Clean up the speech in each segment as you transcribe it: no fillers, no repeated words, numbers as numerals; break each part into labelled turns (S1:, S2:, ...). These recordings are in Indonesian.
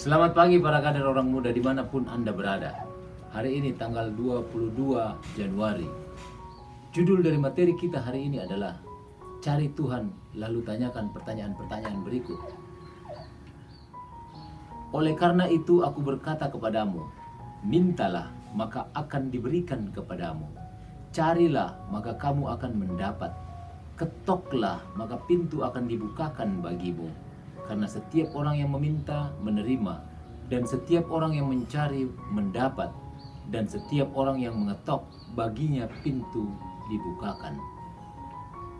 S1: Selamat pagi para kader orang muda dimanapun Anda berada. Hari ini tanggal 22 Januari. Judul dari materi kita hari ini adalah Cari Tuhan lalu tanyakan pertanyaan-pertanyaan berikut. Oleh karena itu aku berkata kepadamu, mintalah maka akan diberikan kepadamu. Carilah maka kamu akan mendapat. Ketoklah maka pintu akan dibukakan bagimu. Karena setiap orang yang meminta menerima, dan setiap orang yang mencari mendapat, dan setiap orang yang mengetok baginya pintu dibukakan.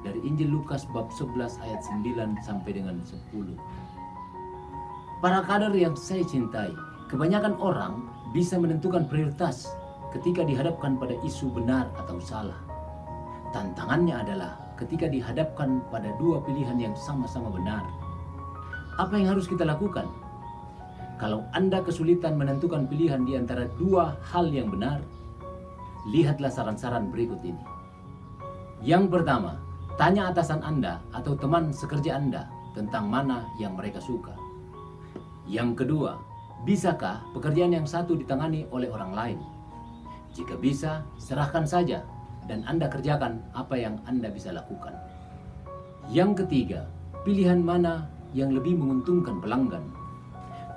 S1: Dari Injil Lukas bab 11 ayat 9 sampai dengan 10. Para kader yang saya cintai, kebanyakan orang bisa menentukan prioritas ketika dihadapkan pada isu benar atau salah. Tantangannya adalah ketika dihadapkan pada dua pilihan yang sama-sama benar. Apa yang harus kita lakukan? Kalau Anda kesulitan menentukan pilihan di antara dua hal yang benar, lihatlah saran-saran berikut ini. Yang pertama, tanya atasan Anda atau teman sekerja Anda tentang mana yang mereka suka. Yang kedua, bisakah pekerjaan yang satu ditangani oleh orang lain? Jika bisa, serahkan saja dan Anda kerjakan apa yang Anda bisa lakukan. Yang ketiga, pilihan mana yang lebih menguntungkan pelanggan.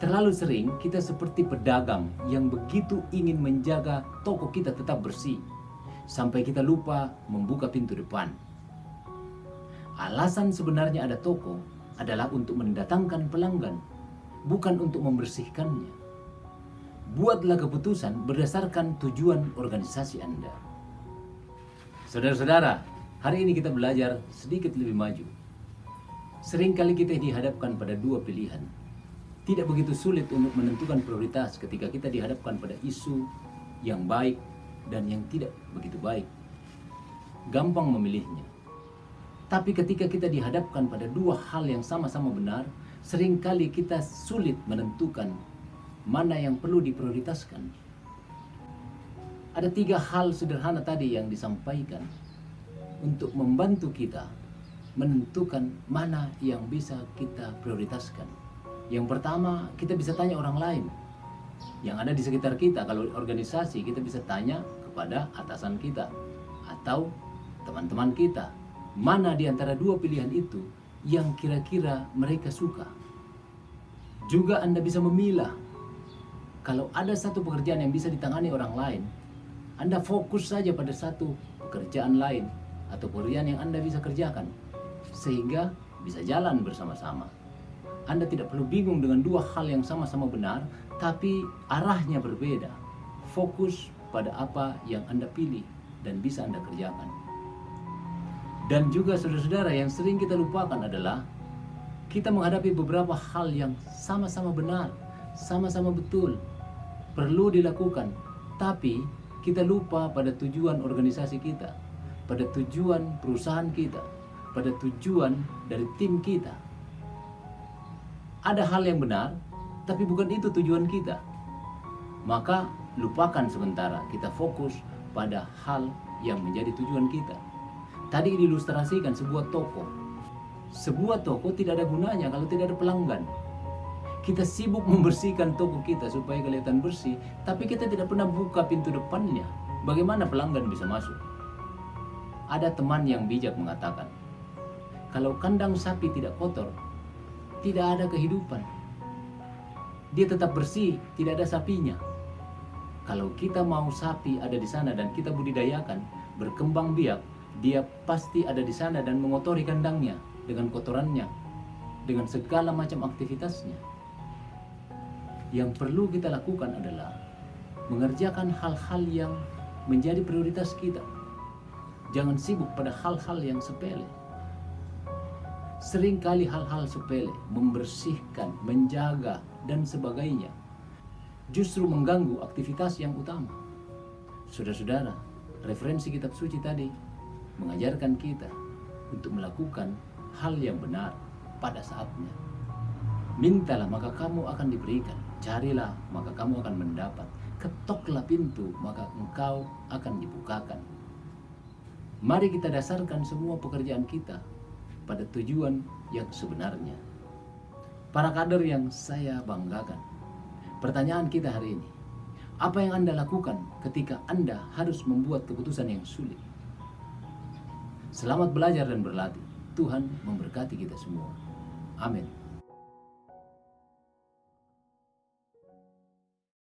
S1: Terlalu sering kita seperti pedagang yang begitu ingin menjaga toko kita tetap bersih, sampai kita lupa membuka pintu depan. Alasan sebenarnya ada toko adalah untuk mendatangkan pelanggan, bukan untuk membersihkannya. Buatlah keputusan berdasarkan tujuan organisasi Anda. Saudara-saudara, hari ini kita belajar sedikit lebih maju. Seringkali kita dihadapkan pada dua pilihan. Tidak begitu sulit untuk menentukan prioritas ketika kita dihadapkan pada isu yang baik dan yang tidak begitu baik. Gampang memilihnya. Tapi ketika kita dihadapkan pada dua hal yang sama-sama benar, seringkali kita sulit menentukan mana yang perlu diprioritaskan. Ada 3 hal sederhana tadi yang disampaikan untuk membantu kita menentukan mana yang bisa kita prioritaskan. Yang pertama, kita bisa tanya orang lain yang ada di sekitar kita. Kalau organisasi, kita bisa tanya kepada atasan kita atau teman-teman kita, mana di antara dua pilihan itu yang kira-kira mereka suka. Juga Anda bisa memilah. Kalau ada satu pekerjaan yang bisa ditangani orang lain, Anda fokus saja pada satu pekerjaan lain atau pekerjaan yang Anda bisa kerjakan, sehingga bisa jalan bersama-sama. Anda tidak perlu bingung dengan dua hal yang sama-sama benar, tapi arahnya berbeda. Fokus pada apa yang Anda pilih dan bisa Anda kerjakan. Dan juga saudara-saudara, yang sering kita lupakan adalah kita menghadapi beberapa hal yang sama-sama benar, sama-sama betul, perlu dilakukan, tapi kita lupa pada tujuan organisasi kita, pada tujuan perusahaan kita, pada tujuan dari tim kita. Ada hal yang benar, tapi bukan itu tujuan kita. Maka lupakan sementara, kita fokus pada hal yang menjadi tujuan kita. Tadi diilustrasikan sebuah toko. Sebuah toko tidak ada gunanya kalau tidak ada pelanggan. Kita sibuk membersihkan toko kita supaya kelihatan bersih, tapi kita tidak pernah buka pintu depannya. Bagaimana pelanggan bisa masuk? Ada teman yang bijak mengatakan, kalau kandang sapi tidak kotor, tidak ada kehidupan. Dia tetap bersih, tidak ada sapinya. Kalau kita mau sapi ada di sana dan kita budidayakan, berkembang biak, dia pasti ada di sana dan mengotori kandangnya dengan kotorannya, dengan segala macam aktivitasnya. Yang perlu kita lakukan adalah mengerjakan hal-hal yang menjadi prioritas kita. Jangan sibuk pada hal-hal yang sepele. Seringkali hal-hal sepele, membersihkan, menjaga, dan sebagainya, justru mengganggu aktivitas yang utama. Saudara-saudara, referensi kitab suci tadi mengajarkan kita untuk melakukan hal yang benar pada saatnya. Mintalah maka kamu akan diberikan, carilah maka kamu akan mendapat, ketoklah pintu maka engkau akan dibukakan. Mari kita dasarkan semua pekerjaan kita pada tujuan yang sebenarnya. Para kader yang saya banggakan, Pertanyaan kita hari ini, apa yang Anda lakukan ketika Anda harus membuat keputusan yang sulit? Selamat belajar dan berlatih. Tuhan memberkati kita semua. Amin.